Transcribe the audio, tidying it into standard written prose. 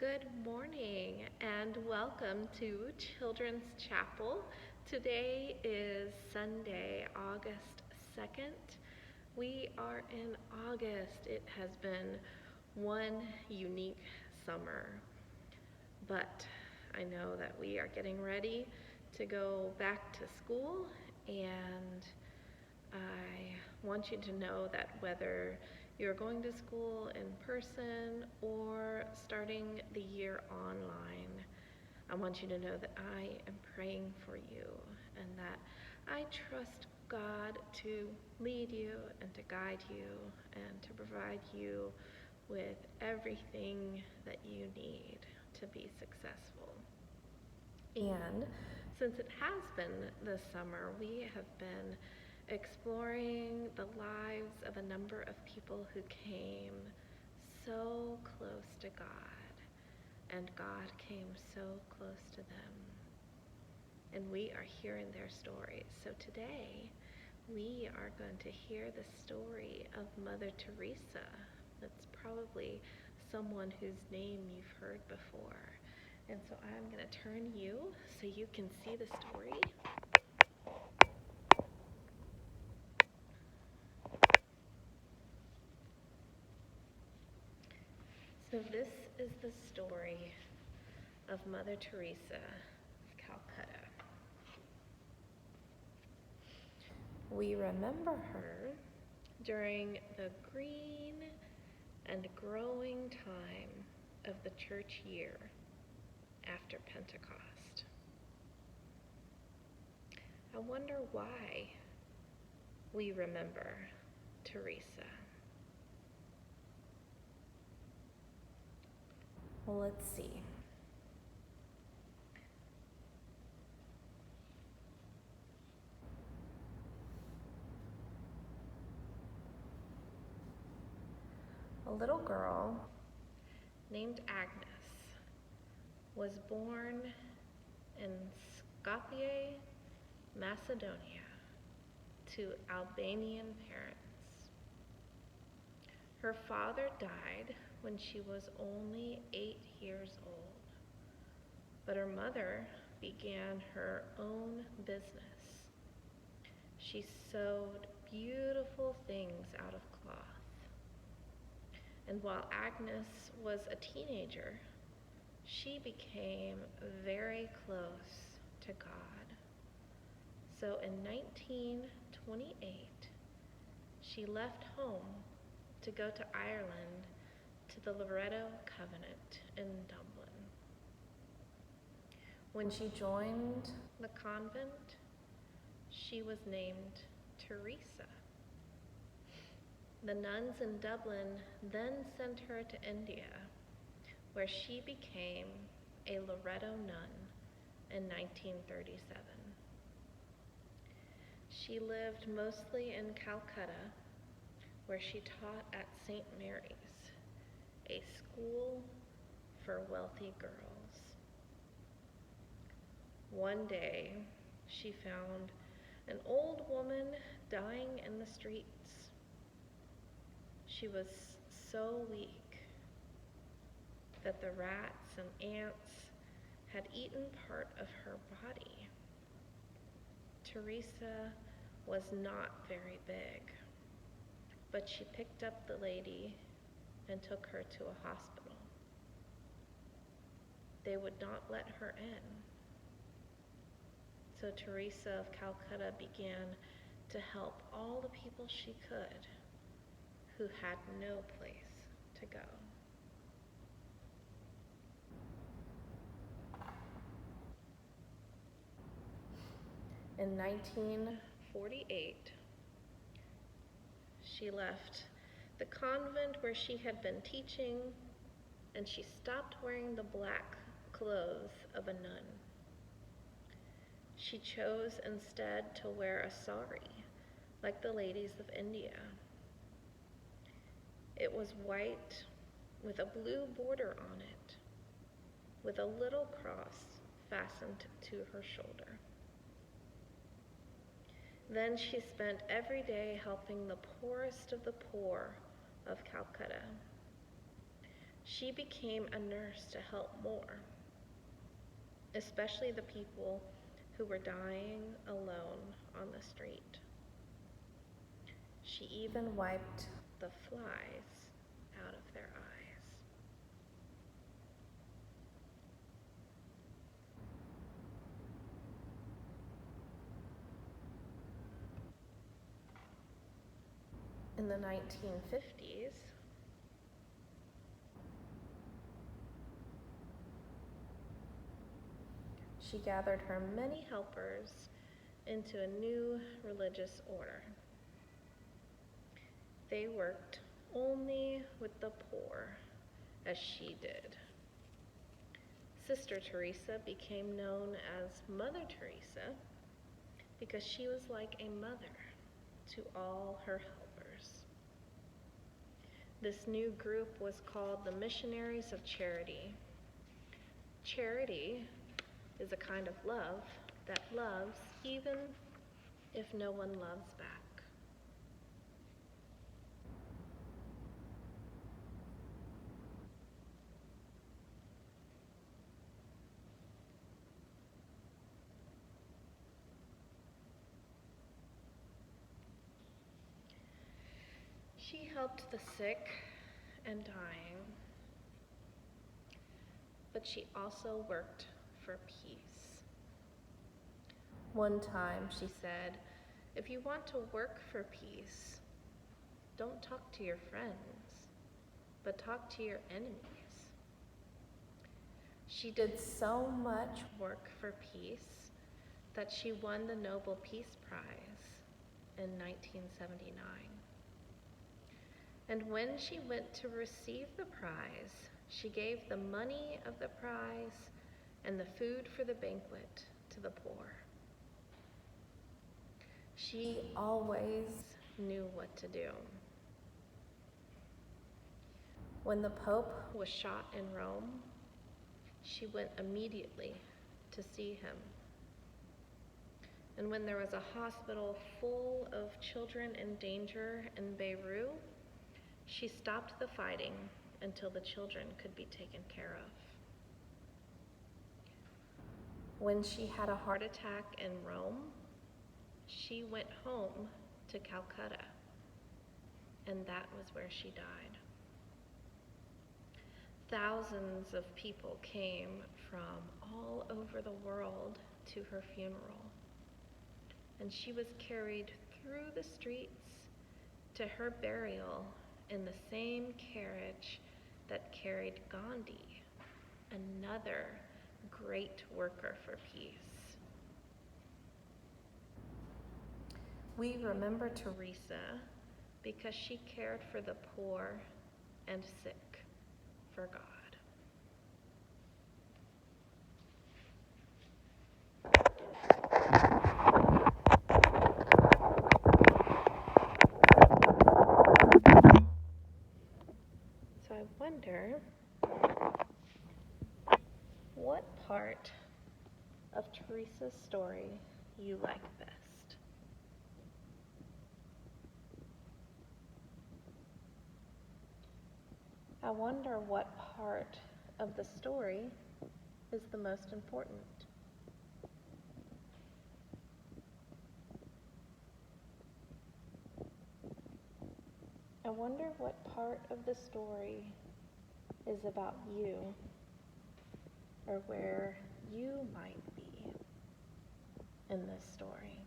Good morning and welcome to Children's Chapel. Today is Sunday, August 2nd. We are in August. It has been one unique summer, but I know that we are getting ready to go back to school, and I want you to know that whether you're going to school in person or starting the year online, I want you to know that I am praying for you and that I trust God to lead you and to guide you and to provide you with everything that you need to be successful. And since it has been this summer, we have been exploring the lives of a number of people who came so close to God, and God came so close to them. And we are hearing their stories. So today, we are going to hear the story of Mother Teresa. That's probably someone whose name you've heard before. And so I'm going to turn you so you can see the story. So this is the story of Mother Teresa of Calcutta. We remember her during the green and growing time of the church year after Pentecost. I wonder why we remember Teresa. Well, let's see. A little girl named Agnes was born in Skopje, Macedonia, to Albanian parents. Her father died when she was only 8 years old, but her mother began her own business. She sewed beautiful things out of cloth. And while Agnes was a teenager, she became very close to God. So in 1928, she left home to go to Ireland to the Loreto Convent in Dublin. When she joined the convent, she was named Teresa. The nuns in Dublin then sent her to India, where she became a Loreto nun in 1937. She lived mostly in Calcutta, where she taught at St. Mary's, a school for wealthy girls. One day, she found an old woman dying in the streets. She was so weak that the rats and ants had eaten part of her body. Teresa was not very big, but she picked up the lady and took her to a hospital. They would not let her in. So Teresa of Calcutta began to help all the people she could who had no place to go. In 1948, she left the convent where she had been teaching, and she stopped wearing the black clothes of a nun. She chose instead to wear a sari, like the ladies of India. It was white with a blue border on it, with a little cross fastened to her shoulder. Then she spent every day helping the poorest of the poor of Calcutta. She became a nurse to help more, especially the people who were dying alone on the street. She even wiped the flies out of their eyes. In the 1950s, she gathered her many helpers into a new religious order. They worked only with the poor, as she did. Sister Teresa became known as Mother Teresa because she was like a mother to all her helpers. This new group was called the Missionaries of Charity. Charity is a kind of love that loves even if no one loves back. She helped the sick and dying, but she also worked for peace. One time she said, "If you want to work for peace, don't talk to your friends, but talk to your enemies." She did so much work for peace that she won the Nobel Peace Prize in 1979. And when she went to receive the prize, she gave the money of the prize and the food for the banquet to the poor. She always knew what to do. When the Pope was shot in Rome, she went immediately to see him. And when there was a hospital full of children in danger in Beirut, she stopped the fighting until the children could be taken care of. When she had a heart attack in Rome, she went home to Calcutta, and that was where she died. Thousands of people came from all over the world to her funeral, and she was carried through the streets to her burial in the same carriage that carried Gandhi, another great worker for peace. We remember Teresa because she cared for the poor and sick for God. So I wonder what part of Teresa's story you like best. I wonder what part of the story is the most important. I wonder what part of the story is about you, or where you might be in this story.